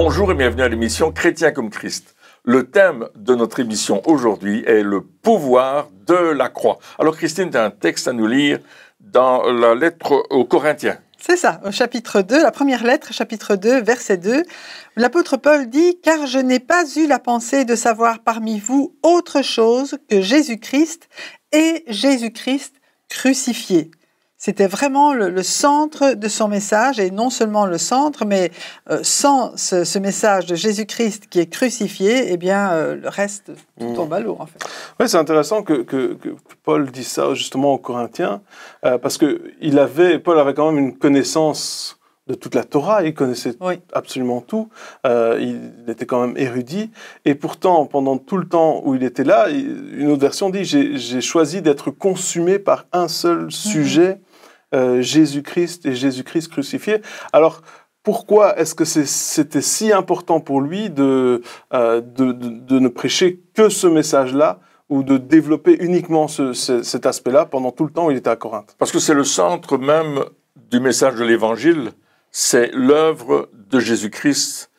Bonjour et bienvenue à l'émission Chrétien comme Christ. Le thème de notre émission aujourd'hui est le pouvoir de la croix. Alors Christine, tu as un texte à nous lire dans la lettre aux Corinthiens. C'est ça, au chapitre 2, la première lettre, chapitre 2, verset 2. L'apôtre Paul dit « Car je n'ai pas eu la pensée de savoir parmi vous autre chose que Jésus-Christ et Jésus-Christ crucifié. » C'était vraiment le centre de son message, et non seulement le centre, mais sans ce message de Jésus-Christ qui est crucifié, eh bien, le reste tout tombe à l'eau, en fait. Oui, c'est intéressant que Paul dise ça justement aux Corinthiens, parce que Paul avait quand même une connaissance de toute la Torah, il connaissait absolument tout, il était quand même érudit, et pourtant, pendant tout le temps où il était là, une autre version dit « J'ai choisi d'être consumé par un seul sujet, Jésus-Christ et Jésus-Christ crucifié ». Alors, pourquoi est-ce que c'était si important pour lui de ne prêcher que ce message-là, ou de développer uniquement cet aspect-là pendant tout le temps où il était à Corinthe? Parce que c'est le centre même du message de l'Évangile, c'est l'œuvre de Jésus-Christ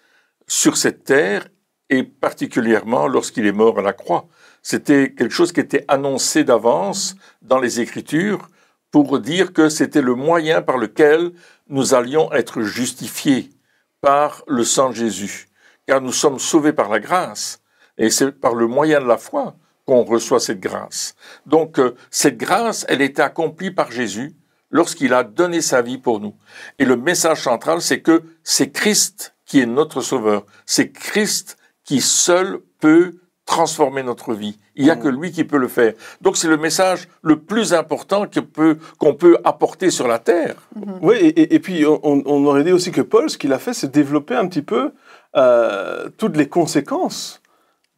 sur cette terre, et particulièrement lorsqu'il est mort à la croix. C'était quelque chose qui était annoncé d'avance dans les Écritures pour dire que c'était le moyen par lequel nous allions être justifiés par le sang de Jésus. Car nous sommes sauvés par la grâce, et c'est par le moyen de la foi qu'on reçoit cette grâce. Donc, cette grâce, elle était accomplie par Jésus lorsqu'il a donné sa vie pour nous. Et le message central, c'est que c'est Christ qui est notre sauveur. C'est Christ qui seul peut transformer notre vie. Il n'y a que lui qui peut le faire. Donc c'est le message le plus important qu'on peut apporter sur la terre. Oui, et puis on aurait dit aussi que Paul, ce qu'il a fait, c'est développer un petit peu toutes les conséquences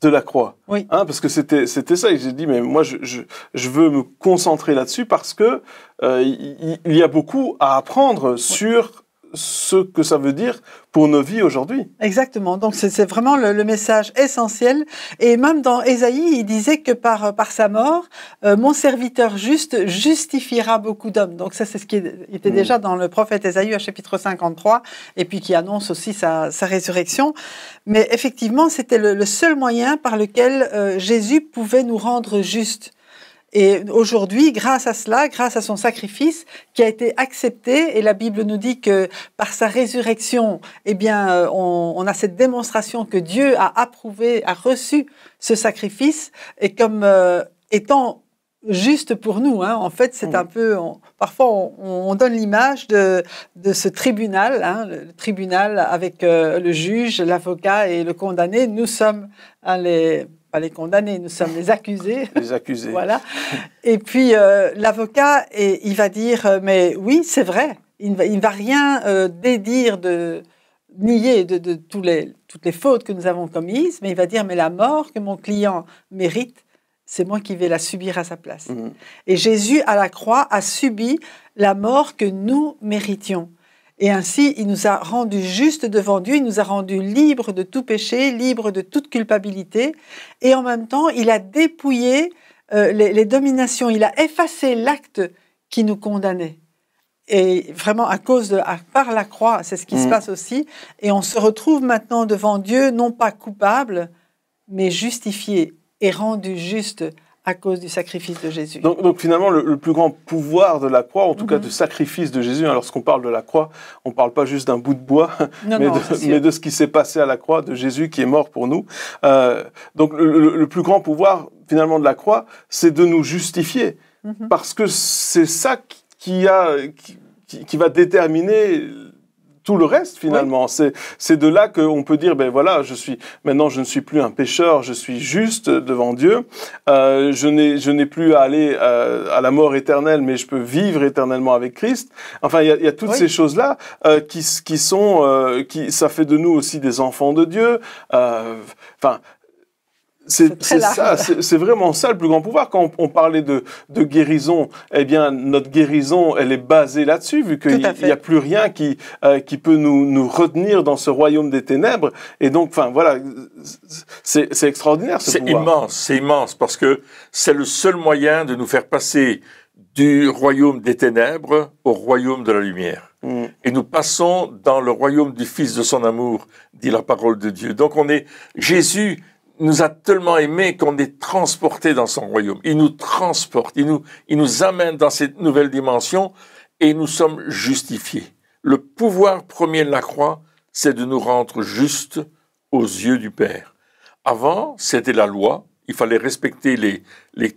de la croix. Oui. Parce que c'était ça. J'ai dit, mais moi, je veux me concentrer là-dessus parce que il y a beaucoup à apprendre sur ce que ça veut dire pour nos vies aujourd'hui. Exactement. Donc, c'est vraiment le message essentiel. Et même dans Ésaïe, il disait que par sa mort, mon serviteur juste justifiera beaucoup d'hommes. Donc, ça, c'est ce qui était déjà dans le prophète Ésaïe, au chapitre 53, et puis qui annonce aussi sa résurrection. Mais effectivement, c'était le seul moyen par lequel Jésus pouvait nous rendre justes. Et aujourd'hui, grâce à cela, grâce à son sacrifice qui a été accepté, et la Bible nous dit que par sa résurrection, eh bien, on a cette démonstration que Dieu a approuvé, a reçu ce sacrifice, et comme étant juste pour nous. En fait, c'est un peu... Parfois, on donne l'image de ce tribunal, le tribunal avec le juge, l'avocat et le condamné. Nous sommes pas les condamnés, nous sommes les accusés. Les accusés. Voilà. Et puis, l'avocat, il va dire, mais oui, c'est vrai. Il ne va rien dédire nier de toutes les fautes que nous avons commises, mais il va dire, mais la mort que mon client mérite, c'est moi qui vais la subir à sa place. Et Jésus, à la croix, a subi la mort que nous méritions. Et ainsi, il nous a rendus justes devant Dieu, il nous a rendus libres de tout péché, libres de toute culpabilité. Et en même temps, il a dépouillé les dominations, il a effacé l'acte qui nous condamnait. Et vraiment, par la croix, c'est ce qui se passe aussi. Et on se retrouve maintenant devant Dieu, non pas coupable, mais justifié et rendu juste à cause du sacrifice de Jésus. Donc finalement, le plus grand pouvoir de la croix, en tout cas du sacrifice de Jésus, lorsqu'on parle de la croix, on ne parle pas juste d'un bout de bois, mais de ce qui s'est passé à la croix, de Jésus qui est mort pour nous. Donc le plus grand pouvoir finalement de la croix, c'est de nous justifier, parce que c'est ça qui va déterminer tout le reste, finalement. Oui. C'est de là qu'on peut dire, ben voilà, maintenant je ne suis plus un pécheur, je suis juste devant Dieu. Je n'ai plus à aller à la mort éternelle, mais je peux vivre éternellement avec Christ. Enfin, il y a toutes ces choses-là qui ça fait de nous aussi des enfants de Dieu. C'est vraiment ça le plus grand pouvoir. Quand on parlait de guérison, eh bien notre guérison, elle est basée là-dessus, vu qu'il n'y a plus rien qui peut nous retenir dans ce royaume des ténèbres. Et donc, enfin voilà, c'est extraordinaire ce pouvoir. C'est immense parce que c'est le seul moyen de nous faire passer du royaume des ténèbres au royaume de la lumière. Et nous passons dans le royaume du Fils de son amour, dit la parole de Dieu. Donc Jésus nous a tellement aimés qu'on est transporté dans son royaume. Il nous transporte, il nous amène dans cette nouvelle dimension et nous sommes justifiés. Le pouvoir premier de la croix, c'est de nous rendre justes aux yeux du Père. Avant, c'était la loi. Il fallait respecter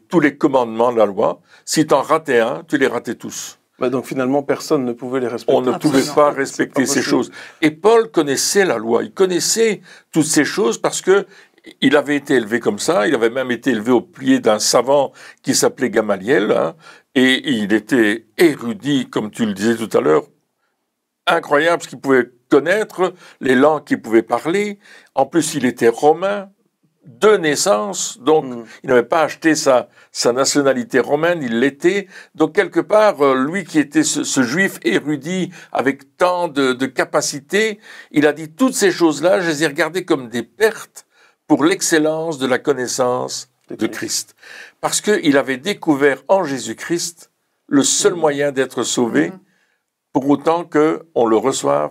tous les commandements de la loi. Si tu en ratais un, tu les ratais tous. Donc finalement, personne ne pouvait les respecter. On ne pouvait pas respecter ces choses. Et Paul connaissait la loi. Il connaissait toutes ces choses parce que il avait été élevé comme ça. Il avait même été élevé au pied d'un savant qui s'appelait Gamaliel. Et il était érudit, comme tu le disais tout à l'heure. Incroyable ce qu'il pouvait connaître, les langues qu'il pouvait parler. En plus, il était romain de naissance, donc il n'avait pas acheté sa nationalité romaine, il l'était. Donc quelque part, lui qui était ce juif érudit avec tant de capacités, il a dit toutes ces choses-là, je les ai regardées comme des pertes pour l'excellence de la connaissance de Christ. Parce qu'il avait découvert en Jésus-Christ le seul moyen d'être sauvé, pour autant qu'on le reçoive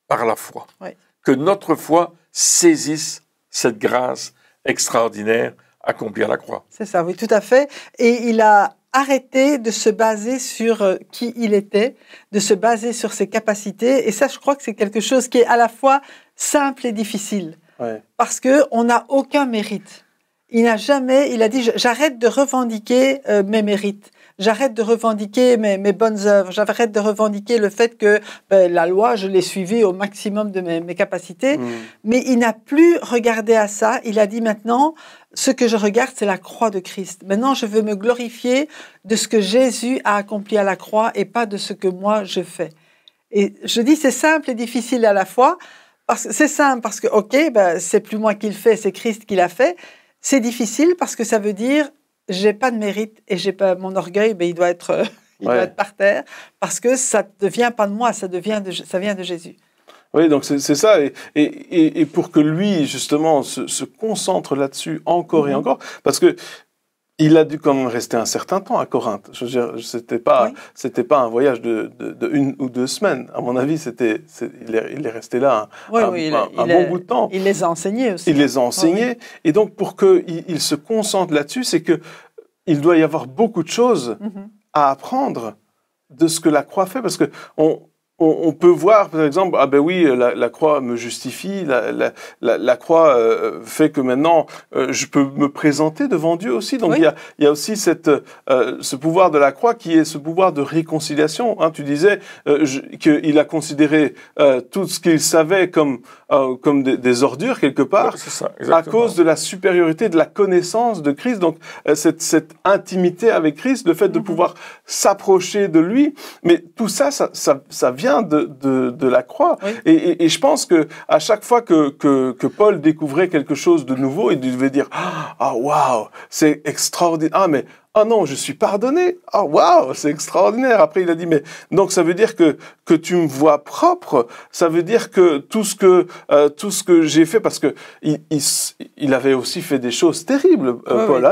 par la foi. Oui. Que notre foi saisisse cette grâce extraordinaire accomplie à la croix. C'est ça, oui, tout à fait. Et il a arrêté de se baser sur qui il était, de se baser sur ses capacités. Et ça, je crois que c'est quelque chose qui est à la fois simple et difficile. Ouais. Parce qu'on n'a aucun mérite. Il a dit, j'arrête de revendiquer mes mérites. J'arrête de revendiquer mes bonnes œuvres. J'arrête de revendiquer le fait que la loi, je l'ai suivie au maximum de mes capacités. Mais il n'a plus regardé à ça. Il a dit maintenant, ce que je regarde, c'est la croix de Christ. Maintenant, je veux me glorifier de ce que Jésus a accompli à la croix et pas de ce que moi, je fais. Et je dis, c'est simple et difficile à la fois. C'est simple parce que, c'est plus moi qui le fais, c'est Christ qui l'a fait. C'est difficile parce que ça veut dire j'ai pas de mérite et j'ai pas mon orgueil, il doit être par terre parce que ça ne vient pas de moi, ça vient de Jésus. Oui, donc c'est ça, et pour que lui justement se concentre là-dessus encore et encore, parce que il a dû quand même rester un certain temps à Corinthe. Je veux dire, c'était pas un voyage de 1 ou 2 semaines. À mon avis, il est resté là un bon bout de temps. Il les a enseignés aussi. Il les a enseignés. Et donc, pour qu'il se concentre là-dessus, c'est qu'il doit y avoir beaucoup de choses à apprendre de ce que la croix fait. Parce que on peut voir, par exemple, la croix me justifie, la croix fait que maintenant, je peux me présenter devant Dieu aussi. Donc, il y a aussi ce pouvoir de la croix qui est ce pouvoir de réconciliation. Tu disais qu'il a considéré tout ce qu'il savait comme des ordures, quelque part, à cause de la supériorité de la connaissance de Christ. Donc, cette intimité avec Christ, le fait de pouvoir s'approcher de lui. Mais tout ça vient de la croix. Oui. Et je pense que à chaque fois que Paul découvrait quelque chose de nouveau, il devait dire « Ah, waouh, c'est extraordinaire. Ah, mais non, je suis pardonné. Ah, waouh, c'est extraordinaire. » Après, il a dit « Mais donc, ça veut dire que tu me vois propre. Ça veut dire que tout ce que j'ai fait, parce que il avait aussi fait des choses terribles, Paul.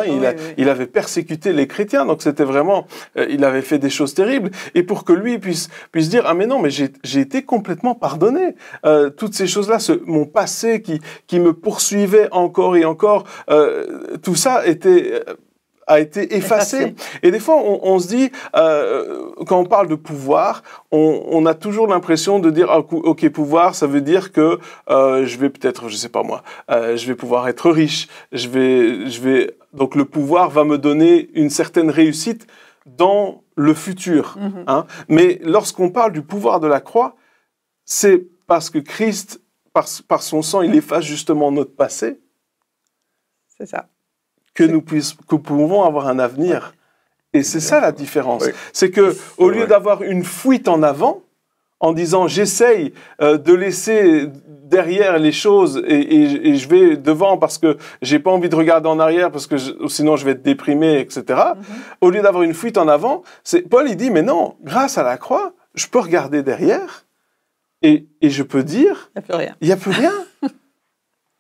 Il avait persécuté les chrétiens. Donc, c'était vraiment, il avait fait des choses terribles. Et pour que lui puisse dire « Ah, mais non, mais j'ai été complètement pardonné. Toutes ces choses-là, mon passé qui me poursuivait encore et encore, tout ça a été effacé. Et des fois, on se dit, quand on parle de pouvoir, on a toujours l'impression de dire, ok, pouvoir, ça veut dire que je vais peut-être, je sais pas moi, je vais pouvoir être riche, donc le pouvoir va me donner une certaine réussite dans le futur. Mais lorsqu'on parle du pouvoir de la croix, c'est parce que Christ, par son sang, il efface justement notre passé. C'est ça. Que nous pouvons avoir un avenir. Et c'est ça la différence. Oui. C'est que au lieu d'avoir une fuite en avant, en disant j'essaye de laisser derrière les choses et je vais devant parce que j'ai pas envie de regarder en arrière parce que sinon je vais être déprimé, etc. Au lieu d'avoir une fuite en avant, Paul il dit mais non, grâce à la croix, je peux regarder derrière et je peux dire il y a plus rien.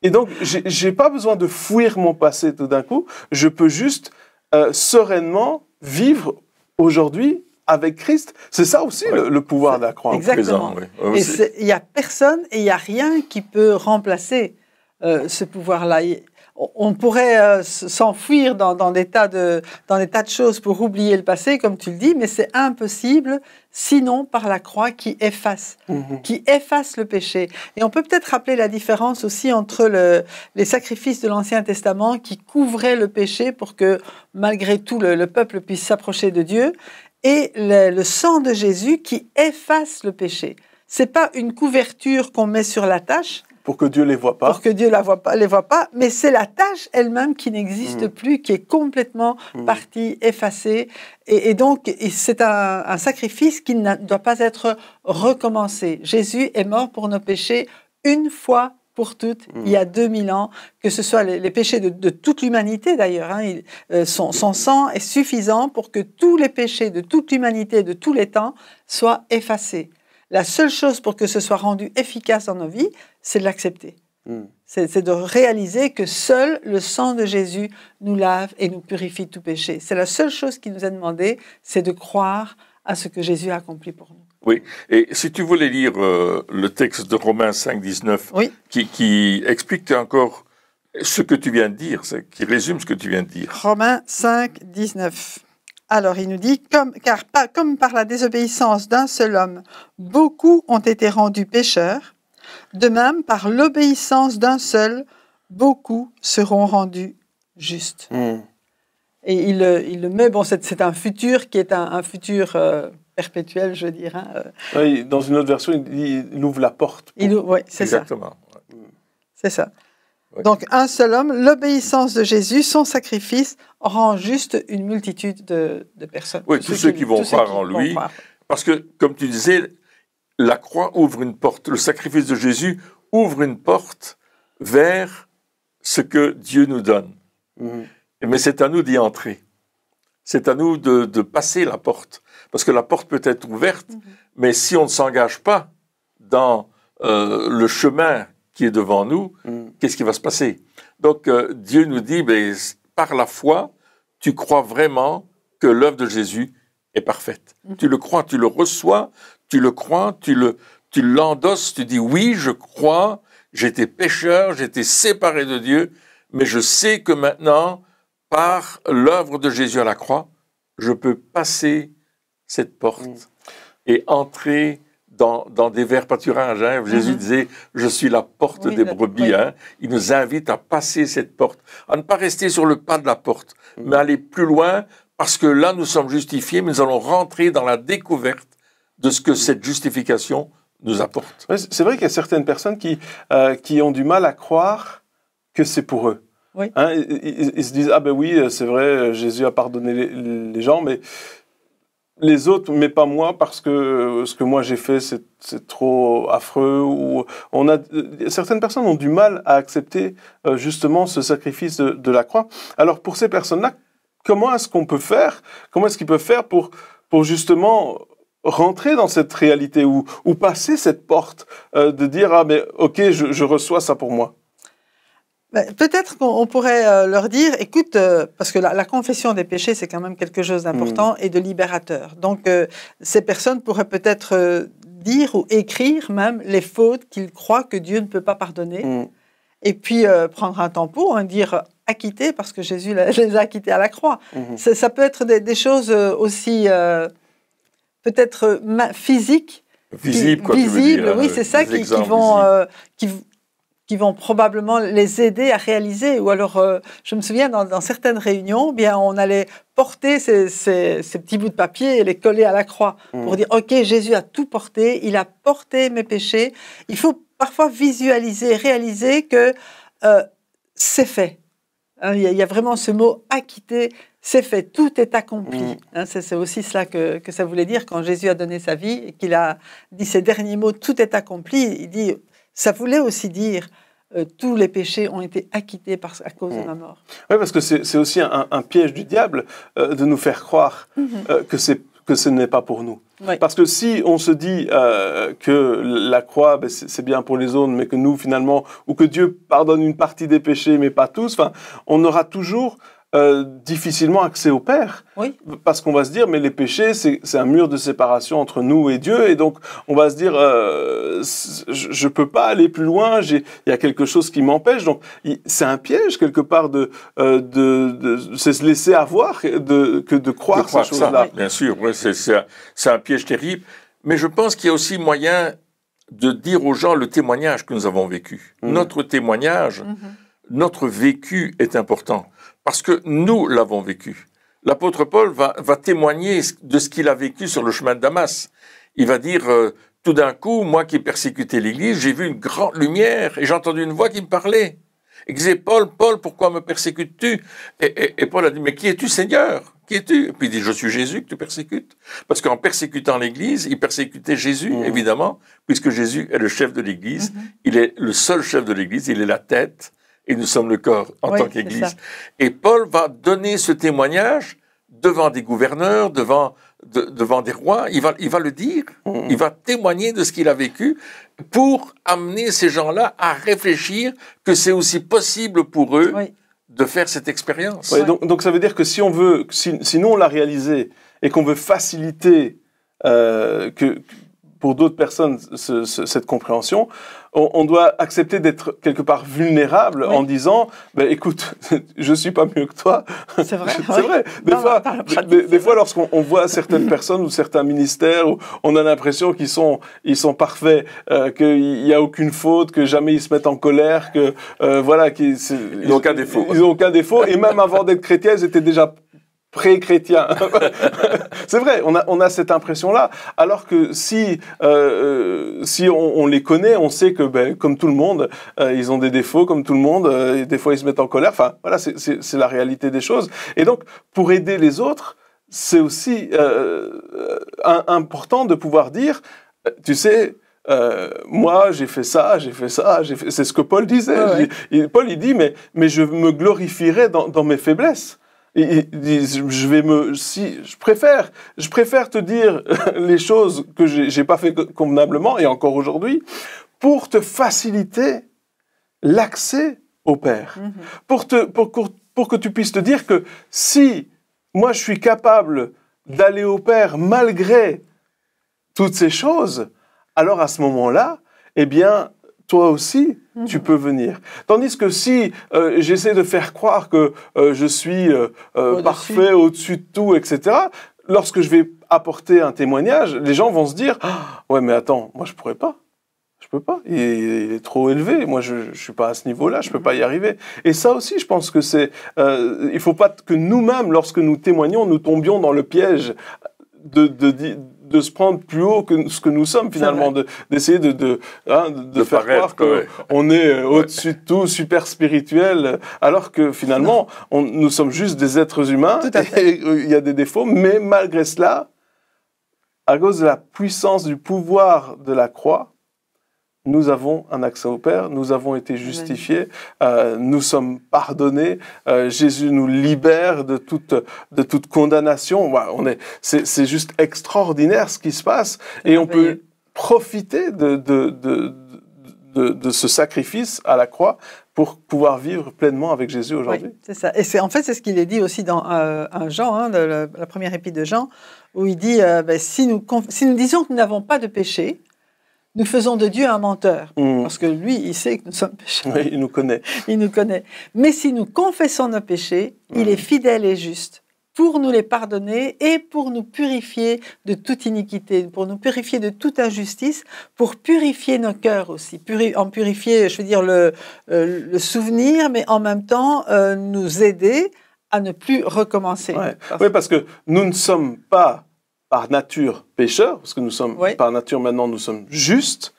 Et donc, j'ai pas besoin de fuir mon passé tout d'un coup. Je peux juste sereinement vivre aujourd'hui, avec Christ. C'est ça aussi le pouvoir de la croix. Exactement. Présent, oui. Et il n'y a personne et il n'y a rien qui peut remplacer ce pouvoir-là. On pourrait s'enfuir dans des tas de choses pour oublier le passé, comme tu le dis, mais c'est impossible, sinon par la croix qui efface le péché. Et on peut peut-être rappeler la différence aussi entre les sacrifices de l'Ancien Testament qui couvraient le péché pour que, malgré tout, le peuple puisse s'approcher de Dieu, et le sang de Jésus qui efface le péché. C'est pas une couverture qu'on met sur la tache, pour que Dieu les voit pas. Pour que Dieu les voit pas, mais c'est la tâche elle-même qui n'existe plus, qui est complètement partie, effacée. Et donc, c'est un sacrifice qui ne doit pas être recommencé. Jésus est mort pour nos péchés une fois pour toutes, il y a 2000 ans, que ce soit les péchés de toute l'humanité d'ailleurs. Son sang est suffisant pour que tous les péchés de toute l'humanité, de tous les temps, soient effacés. La seule chose pour que ce soit rendu efficace dans nos vies, c'est de l'accepter. C'est de réaliser que seul le sang de Jésus nous lave et nous purifie de tout péché. C'est la seule chose qui nous est demandée, c'est de croire à ce que Jésus a accompli pour nous. Oui, et si tu voulais lire le texte de Romains 5, 19, qui explique encore ce que tu viens de dire, qui résume ce que tu viens de dire. Romains 5, 19. Alors, il nous dit, comme par la désobéissance d'un seul homme, beaucoup ont été rendus pécheurs, de même, par l'obéissance d'un seul, beaucoup seront rendus justes. Et il le met, bon, c'est un futur qui est un futur perpétuel, je dirais. Oui, dans une autre version, il ouvre la porte. Oui, c'est ça. Exactement. C'est ça. Donc, un seul homme, l'obéissance de Jésus, son sacrifice, rend juste une multitude de personnes. Oui, tous ceux qui vont croire en lui. Parce que, comme tu disais, la croix ouvre une porte. Le sacrifice de Jésus ouvre une porte vers ce que Dieu nous donne. Mais c'est à nous d'y entrer. C'est à nous de passer la porte. Parce que la porte peut être ouverte, mais si on ne s'engage pas dans le chemin qui est devant nous, qu'est-ce qui va se passer? Donc, Dieu nous dit, par la foi, tu crois vraiment que l'œuvre de Jésus est parfaite. Tu le crois, tu le reçois, tu le crois, tu l'endosses, tu dis, oui, je crois, j'étais pécheur, j'étais séparé de Dieu, mais je sais que maintenant, par l'œuvre de Jésus à la croix, je peux passer cette porte et entrer dans des verts pâturages. Jésus disait, je suis la porte des brebis. Il nous invite à passer cette porte, à ne pas rester sur le pas de la porte, mais aller plus loin, parce que là, nous sommes justifiés, mais nous allons rentrer dans la découverte de ce que cette justification nous apporte. C'est vrai qu'il y a certaines personnes qui ont du mal à croire que c'est pour eux. Ils se disent, ah ben oui, c'est vrai, Jésus a pardonné les gens, mais les autres, mais pas moi, parce que ce que moi j'ai fait, c'est trop affreux. Ou certaines personnes ont du mal à accepter justement ce sacrifice de la croix. Alors pour ces personnes-là, comment est-ce qu'on peut faire? Comment est-ce qu'ils peuvent faire pour justement rentrer dans cette réalité ou passer cette porte de dire, ah mais ok, je reçois ça pour moi? Peut-être qu'on pourrait leur dire, écoute, parce que la confession des péchés, c'est quand même quelque chose d'important et de libérateur. Donc, ces personnes pourraient peut-être dire ou écrire même les fautes qu'ils croient que Dieu ne peut pas pardonner. Et puis, prendre un tampon et dire acquittés, parce que Jésus les a acquittés à la croix. Ça peut être des choses aussi peut-être physiques. Visibles, quoi, tu veux dire, oui, c'est ça, qui vont probablement les aider à réaliser. Ou alors, je me souviens, dans certaines réunions, bien, on allait porter ces petits bouts de papier et les coller à la croix pour dire, OK, Jésus a tout porté, il a porté mes péchés. Il faut parfois visualiser, réaliser que c'est fait. Il y a vraiment ce mot « acquitté », c'est fait, tout est accompli. C'est aussi cela que ça voulait dire quand Jésus a donné sa vie et qu'il a dit ces derniers mots « tout est accompli ». Il dit... Ça voulait aussi dire tous les péchés ont été acquittés à cause de ma mort. Oui, parce que c'est aussi un piège du diable de nous faire croire que ce n'est pas pour nous. Parce que si on se dit que la croix, c'est bien pour les autres, mais que nous, finalement, ou que Dieu pardonne une partie des péchés, mais pas tous, on aura toujours difficilement accès au Père. Oui. Parce qu'on va se dire, mais les péchés, c'est un mur de séparation entre nous et Dieu. Et donc, on va se dire, je ne peux pas aller plus loin, il y a quelque chose qui m'empêche. Donc, c'est un piège, quelque part, de se laisser avoir, que de croire ces choses-là. Bien sûr, ouais, c'est un piège terrible. Mais je pense qu'il y a aussi moyen de dire aux gens le témoignage que nous avons vécu. Notre témoignage, notre vécu est important, parce que nous l'avons vécu. L'apôtre Paul va témoigner de ce qu'il a vécu sur le chemin de Damas. Il va dire, tout d'un coup, moi qui ai persécuté l'Église, j'ai vu une grande lumière, et j'ai entendu une voix qui me parlait. Il disait, Paul, pourquoi me persécutes-tu? Et Paul a dit, mais qui es-tu, Seigneur? Qui es-tu? Et puis il dit, je suis Jésus que tu persécutes. Parce qu'en persécutant l'Église, il persécutait Jésus, évidemment, puisque Jésus est le chef de l'Église. Il est le seul chef de l'Église, il est la tête, et nous sommes le corps en tant qu'Église. Et Paul va donner ce témoignage devant des gouverneurs, devant des rois. Il va le dire, il va témoigner de ce qu'il a vécu pour amener ces gens-là à réfléchir que c'est aussi possible pour eux de faire cette expérience. Ouais, donc ça veut dire que si nous on l'a réalisé et qu'on veut faciliter pour d'autres personnes cette compréhension, on doit accepter d'être quelque part vulnérable en disant, écoute, je suis pas mieux que toi. C'est vrai. C'est vrai. Des fois, lorsqu'on voit certaines personnes ou certains ministères, où on a l'impression qu'ils sont parfaits, qu'il n'y a aucune faute, que jamais ils se mettent en colère, que ils n'ont aucun défaut. Ils n'ont aucun défaut. Et même avant d'être chrétiens, ils étaient déjà pré-chrétien. C'est vrai, on a cette impression-là. Alors que si on les connaît, on sait que, comme tout le monde, ils ont des défauts, comme tout le monde, et des fois ils se mettent en colère. Enfin, voilà, c'est la réalité des choses. Et donc, pour aider les autres, c'est aussi important de pouvoir dire, tu sais, moi, j'ai fait ça. C'est ce que Paul disait. Paul, il dit, mais je me glorifierai dans mes faiblesses. Il dit, je préfère te dire les choses que j'ai pas fait convenablement, et encore aujourd'hui, pour te faciliter l'accès au Père. Pour que tu puisses te dire que si moi je suis capable d'aller au Père malgré toutes ces choses, alors à ce moment-là, eh bien, toi aussi, tu peux venir. Tandis que si j'essaie de faire croire que je suis parfait, au-dessus de tout, etc., lorsque je vais apporter un témoignage, les gens vont se dire « Ouais, mais attends, moi je pourrais pas. Je peux pas. Il est trop élevé. Moi, je suis pas à ce niveau-là. Je peux pas y arriver. » Et ça aussi, je pense que c'est... il faut pas que nous-mêmes, lorsque nous témoignons, nous tombions dans le piège de se prendre plus haut que ce que nous sommes, finalement, d'essayer de faire croire qu'on est au-dessus de tout, super spirituel, alors que finalement, nous sommes juste des êtres humains, et il y a des défauts, mais malgré cela, à cause de la puissance du pouvoir de la croix, nous avons un accès au Père, nous avons été justifiés, nous sommes pardonnés, Jésus nous libère de toute condamnation. C'est juste extraordinaire ce qui se passe, et on peut profiter de ce sacrifice à la croix pour pouvoir vivre pleinement avec Jésus aujourd'hui. Oui, c'est ça. Et c'est ce qu'il est dit aussi dans 1 Jean, la première épître de Jean, où il dit si nous disons que nous n'avons pas de péché, nous faisons de Dieu un menteur, parce que lui, il sait que nous sommes pécheurs. Oui, il nous connaît. Il nous connaît. Mais si nous confessons nos péchés, il est fidèle et juste pour nous les pardonner et pour nous purifier de toute iniquité, pour nous purifier de toute injustice, pour purifier nos cœurs aussi. En purifier, je veux dire, le souvenir, mais en même temps, nous aider à ne plus recommencer. Oui, parce que nous ne sommes pas par nature pécheurs, parce que nous sommes, par nature maintenant, nous sommes justes,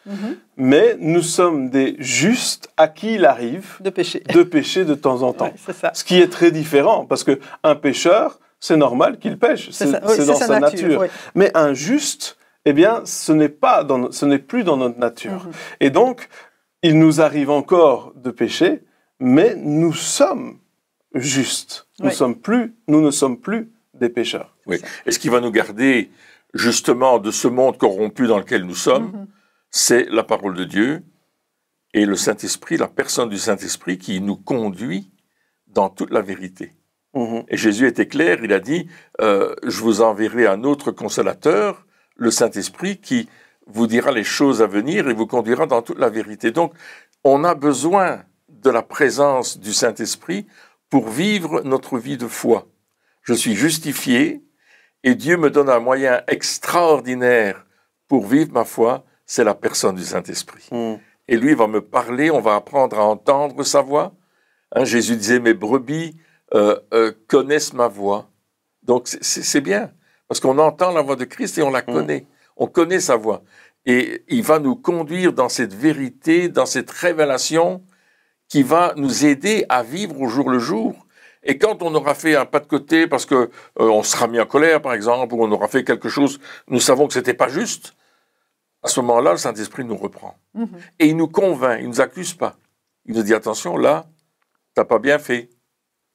mais nous sommes des justes à qui il arrive de pécher de temps en temps. C'est ça. Ce qui est très différent, parce qu'un pécheur, c'est normal qu'il pêche, c'est dans sa nature. Mais un juste, eh bien, ce n'est plus dans notre nature. Et donc, il nous arrive encore de pécher, mais nous sommes justes. Nous ne sommes plus des pécheurs. Oui. Et ce qui va nous garder justement de ce monde corrompu dans lequel nous sommes, c'est la parole de Dieu et le Saint-Esprit, la personne du Saint-Esprit qui nous conduit dans toute la vérité. Et Jésus était clair, il a dit, je vous enverrai un autre consolateur, le Saint-Esprit, qui vous dira les choses à venir et vous conduira dans toute la vérité. Donc, on a besoin de la présence du Saint-Esprit pour vivre notre vie de foi. Je suis justifié et Dieu me donne un moyen extraordinaire pour vivre ma foi, c'est la personne du Saint-Esprit. Et lui va me parler, on va apprendre à entendre sa voix. Jésus disait, mes brebis connaissent ma voix. Donc c'est bien, parce qu'on entend la voix de Christ et on la connaît. On connaît sa voix. Et il va nous conduire dans cette vérité, dans cette révélation qui va nous aider à vivre au jour le jour. Et quand on aura fait un pas de côté parce que on sera mis en colère, par exemple, ou on aura fait quelque chose, nous savons que c'était pas juste, à ce moment-là, le Saint-Esprit nous reprend. Et il nous convainc, il nous accuse pas. Il nous dit, attention, là, t'as pas bien fait.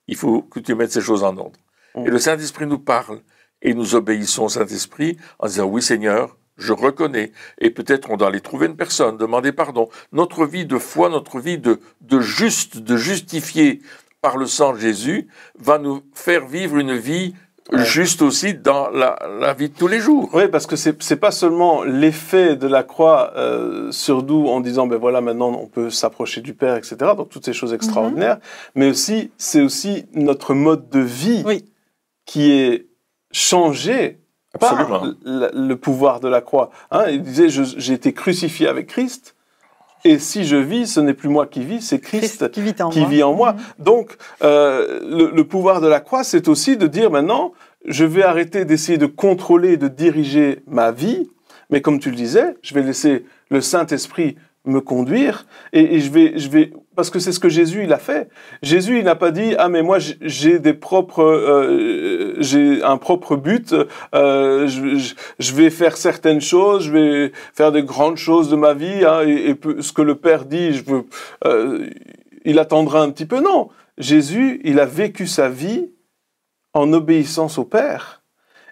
Il faut que tu mettes ces choses en ordre. Et le Saint-Esprit nous parle. Et nous obéissons au Saint-Esprit en disant, oui Seigneur, je reconnais. Et peut-être on doit aller trouver une personne, demander pardon. Notre vie de foi, notre vie de justifié par le sang de Jésus, va nous faire vivre une vie juste aussi dans la vie de tous les jours. Oui, parce que c'est pas seulement l'effet de la croix sur nous en disant, ben voilà, maintenant on peut s'approcher du Père, etc. Donc toutes ces choses extraordinaires. Mais aussi, c'est aussi notre mode de vie qui est changé par le pouvoir de la croix. Il disait, j'ai été crucifié avec Christ. Et si je vis, ce n'est plus moi qui vis, c'est Christ qui vit en moi. Donc, le pouvoir de la croix, c'est aussi de dire maintenant, je vais arrêter d'essayer de contrôler, de diriger ma vie, mais comme tu le disais, je vais laisser le Saint-Esprit me conduire, et je vais, parce que c'est ce que Jésus, il a fait. Jésus, il n'a pas dit, ah, mais moi, j'ai un propre but, je vais faire certaines choses, je vais faire de grandes choses de ma vie, et ce que le Père dit, il attendra un petit peu. Non. Jésus, il a vécu sa vie en obéissance au Père.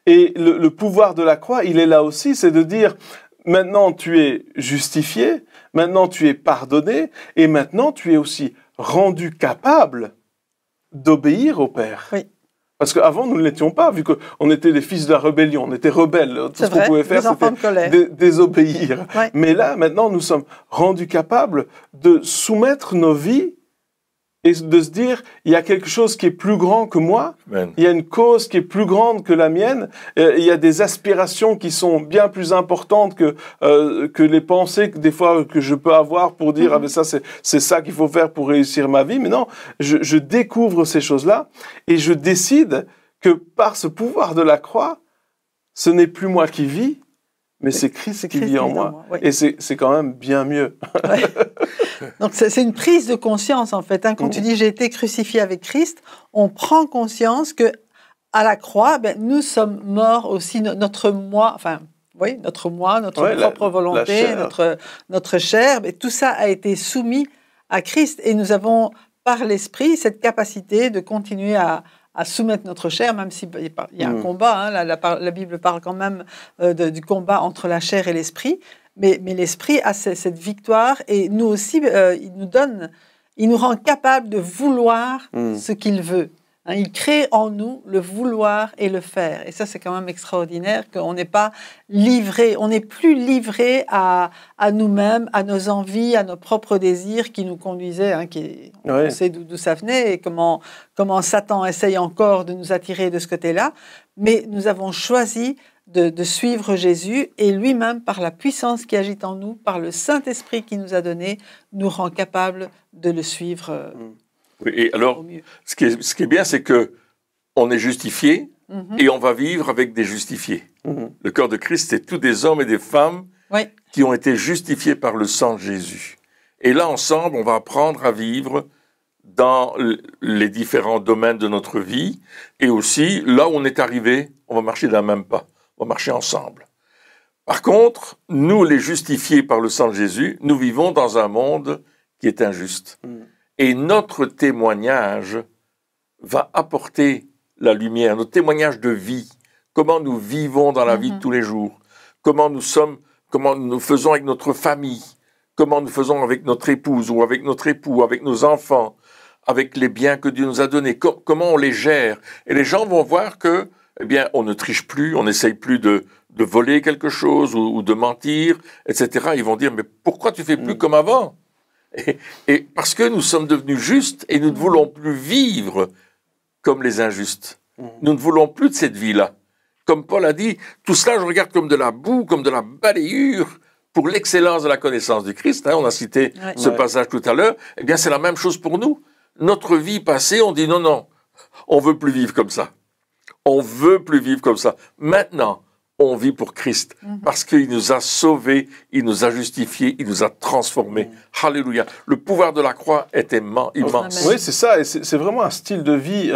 Et le pouvoir de la croix, il est là aussi, c'est de dire, maintenant tu es justifié, maintenant tu es pardonné, et maintenant tu es aussi rendu capable d'obéir au Père. Oui. Parce qu'avant, nous ne l'étions pas, vu qu'on était des fils de la rébellion, on était rebelles. Tout ce qu'on pouvait faire, c'était désobéir. Oui. Mais là, maintenant, nous sommes rendus capables de soumettre nos vies et de se dire, il y a quelque chose qui est plus grand que moi, il y a une cause qui est plus grande que la mienne, il y a des aspirations qui sont bien plus importantes que les pensées que des fois que je peux avoir pour dire, ah ben ça c'est ça qu'il faut faire pour réussir ma vie. Mais non, je découvre ces choses-là et je décide que par ce pouvoir de la croix, ce n'est plus moi qui vis, mais c'est Christ qui vit en moi. Oui. Et c'est quand même bien mieux. Ouais. Donc c'est une prise de conscience en fait. Quand tu dis j'ai été crucifié avec Christ, on prend conscience que à la croix, nous sommes morts aussi, notre moi, notre propre volonté, notre chair, tout ça a été soumis à Christ et nous avons par l'Esprit cette capacité de continuer à soumettre notre chair, même s'il y a un combat. La Bible parle quand même du combat entre la chair et l'esprit. Mais l'esprit a cette victoire et nous aussi, il nous rend capable de vouloir ce qu'il veut. Il crée en nous le vouloir et le faire. Et ça, c'est quand même extraordinaire qu'on n'est pas livré, on n'est plus livré à nous-mêmes, à nos envies, à nos propres désirs qui nous conduisaient, on sait d'où ça venait et comment Satan essaye encore de nous attirer de ce côté-là. Mais nous avons choisi de suivre Jésus et lui-même, par la puissance qui agit en nous, par le Saint-Esprit qui nous a donné, nous rend capables de le suivre. Oui, et alors, ce qui est bien, c'est que on est justifié et on va vivre avec des justifiés. Le corps de Christ, c'est tous des hommes et des femmes qui ont été justifiés par le sang de Jésus. Et là, ensemble, on va apprendre à vivre dans les différents domaines de notre vie et aussi, là où on est arrivé, on va marcher d'un même pas. On va marcher ensemble. Par contre, nous, les justifiés par le sang de Jésus, nous vivons dans un monde qui est injuste. Et notre témoignage va apporter la lumière, notre témoignage de vie, comment nous vivons dans la vie de tous les jours, comment nous faisons avec notre famille, comment nous faisons avec notre épouse ou avec notre époux, avec nos enfants, avec les biens que Dieu nous a donnés, comment on les gère. Et les gens vont voir que, eh bien, on ne triche plus, on n'essaye plus de voler quelque chose ou de mentir, etc. Ils vont dire, mais pourquoi tu fais plus comme avant? Et parce que nous sommes devenus justes et nous ne voulons plus vivre comme les injustes. Nous ne voulons plus de cette vie-là. Comme Paul a dit, tout cela je regarde comme de la boue, comme de la balayure pour l'excellence de la connaissance du Christ. On a cité ce passage tout à l'heure. Eh bien, c'est la même chose pour nous. Notre vie passée, on dit non, non, on veut plus vivre comme ça. On veut plus vivre comme ça. Maintenant, on vit pour Christ, parce qu'il nous a sauvés, il nous a justifiés, il nous a transformés. Alléluia. Le pouvoir de la croix est immense. Oui, c'est ça, et c'est vraiment un style de vie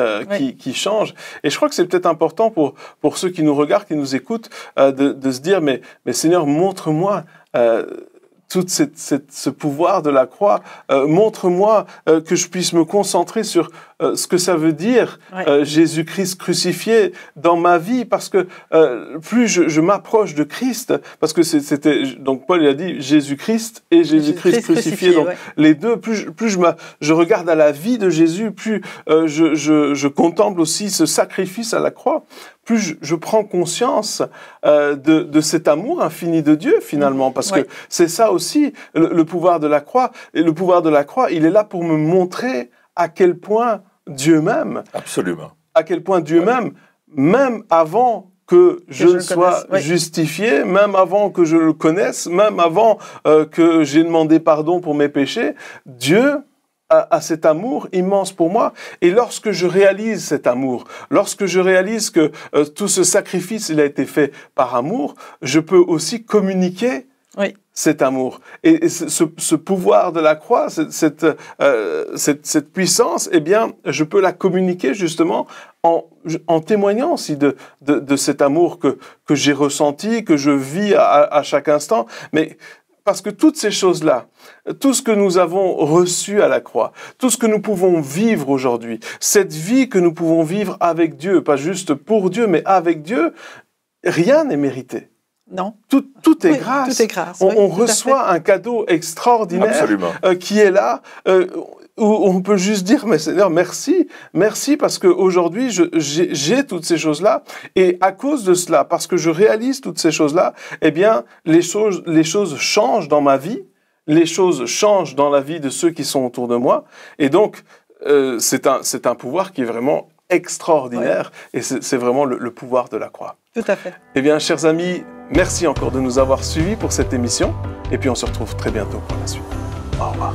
qui change. Et je crois que c'est peut-être important pour ceux qui nous regardent, qui nous écoutent, de se dire, mais Seigneur, montre-moi tout ce pouvoir de la croix, montre-moi que je puisse me concentrer sur ce que ça veut dire Jésus-Christ crucifié dans ma vie, parce que plus je m'approche de Christ, parce que c'était donc Paul il a dit Jésus-Christ et Jésus-Christ crucifié, donc les deux, plus je regarde à la vie de Jésus, plus je contemple aussi ce sacrifice à la croix, plus je prends conscience de cet amour infini de Dieu, finalement, parce que c'est ça aussi, le pouvoir de la croix. Et le pouvoir de la croix, il est là pour me montrer à quel point Dieu m'aime. Absolument. À quel point Dieu m'aime, même avant que je sois justifié, même avant que je le connaisse, même avant que j'ai demandé pardon pour mes péchés, Dieu à cet amour immense pour moi. Et lorsque je réalise cet amour, lorsque je réalise que tout ce sacrifice, il a été fait par amour, je peux aussi communiquer cet amour. Et ce pouvoir de la croix, cette puissance, eh bien, je peux la communiquer justement en témoignant aussi de cet amour que j'ai ressenti, que je vis à chaque instant. Mais parce que toutes ces choses-là, tout ce que nous avons reçu à la croix, tout ce que nous pouvons vivre aujourd'hui, cette vie que nous pouvons vivre avec Dieu, pas juste pour Dieu, mais avec Dieu, rien n'est mérité. Non. Tout est grâce. Tout est grâce. On reçoit un cadeau extraordinaire qui est là, où on peut juste dire, mais Seigneur, merci parce qu'aujourd'hui, j'ai toutes ces choses-là, et à cause de cela, parce que je réalise toutes ces choses-là, eh bien, les choses changent dans ma vie, les choses changent dans la vie de ceux qui sont autour de moi, et donc, c'est un pouvoir qui est vraiment extraordinaire, et c'est vraiment le pouvoir de la croix. Tout à fait. Eh bien, chers amis, merci encore de nous avoir suivis pour cette émission, et puis on se retrouve très bientôt pour la suite. Au revoir.